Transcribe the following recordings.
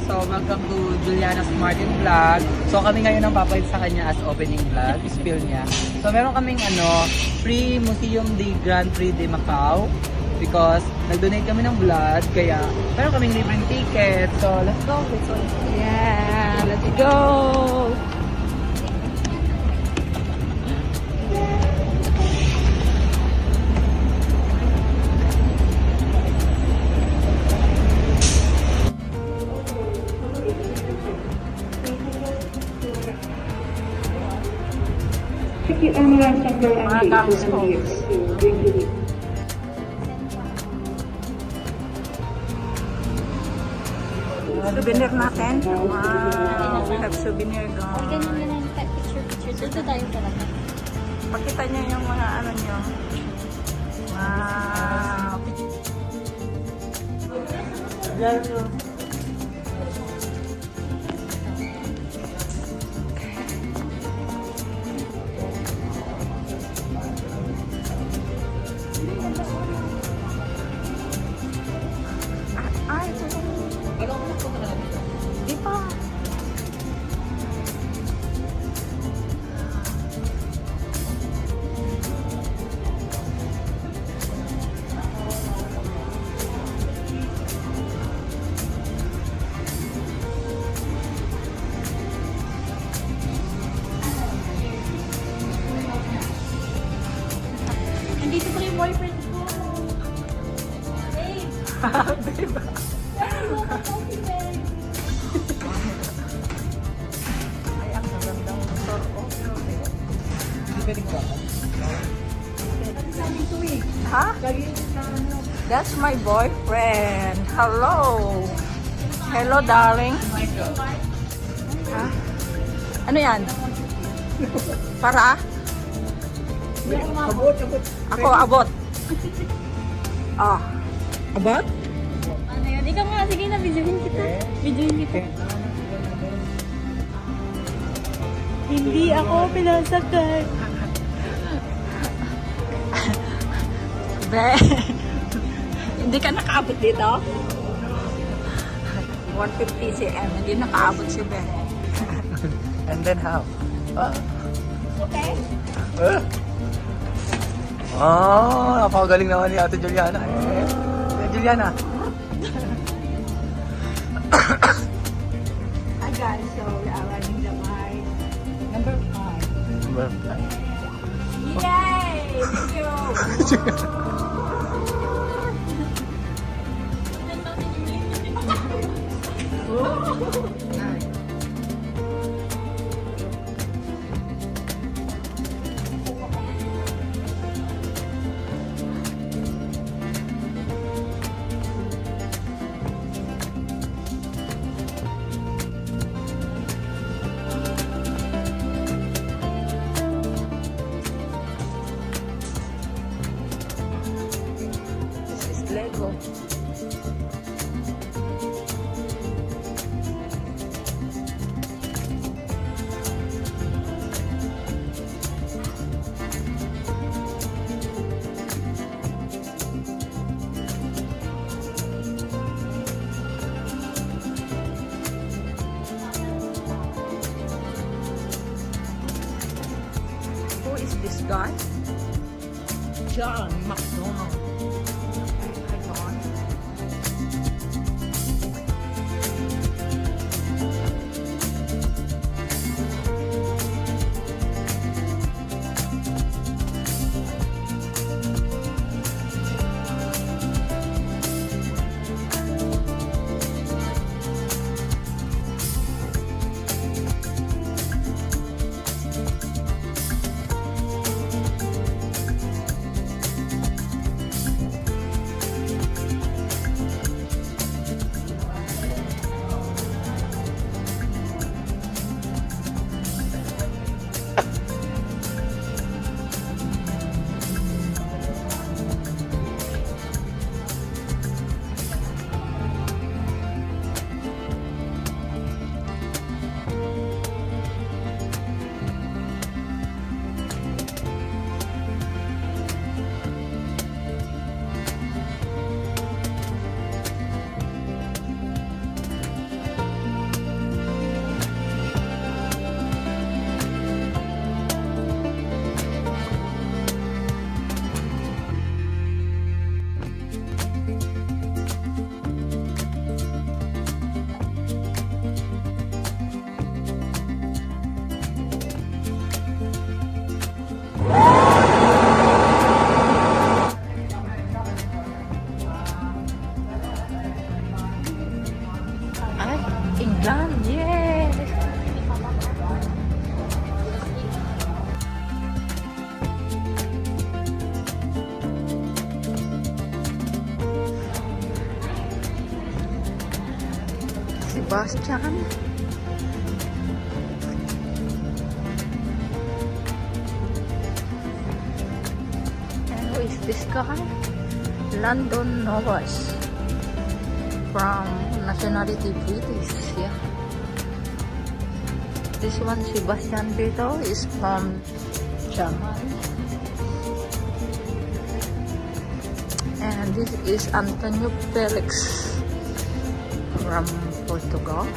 So, welcome to Juliana's Martin Vlog. So, kami ngayon ang papalit sa kanya as opening vlog. Spill niya. So, meron kaming free Museum de Grand Prix de Macau. Because nag-donate kami ng blood. Kaya, meron kaming libreng ticket. So, let's go. Yeah, let's go! Souvenir natin. Wow, we have souvenir guys. Ganyan na lang, picture. Dito tayo talaga. Pakita niyo yung mga ano niyo. Wow. Di pa. Nandito pa yung boyfriend ko. Babe! Diba? Ay, ang magandang motor. Hindi pwedeng ba? Ha? That's my boyfriend. Hello. Hello, darling. Ha? Ano yan? Para? Abot. Ako, abot. Ah. Abot? Ano yun? Ikaw nga, sige na, videoin kita. Videoin kita. Hindi ako pinasakay. Be. Hindi ka nakaabot dito? 150 cm. Hindi nakaabot si Be. And then how? Okay. Napakagaling naman ni Ate Juliana. Juliana. Hi guys, so we are riding the bike. Number 5. Yay! Thank you! This is Lego. Who is this guy? John McDonald. Hi, John. Done! Yay! Sebastian. And who is this guy? London Novas. From nationality British, yeah. This one, Sebastian Vettel, is from Germany. And this is Antonio Felix from Portugal.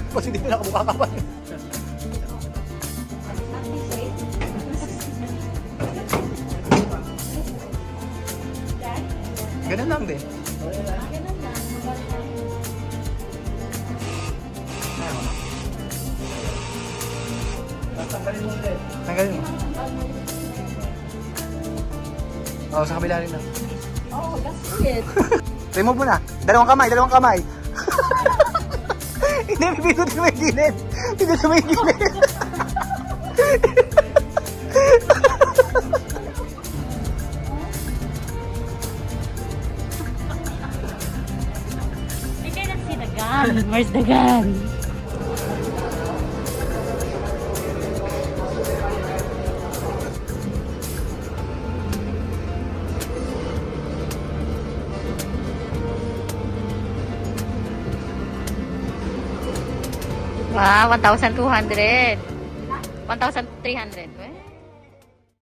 Kasi hindi mo nakamukha ka pa. Ganun lang din. Tanggalin mo. Oo, sa kabila rin lang. Oh, that's it. Remove mo na. Dalawang kamay, dalawang kamay. Hindi, pipindot sa may gilid. Pipindot sa may gilid. I cannot see the gun. Where's the gun? Wow, 1,200. 1,300.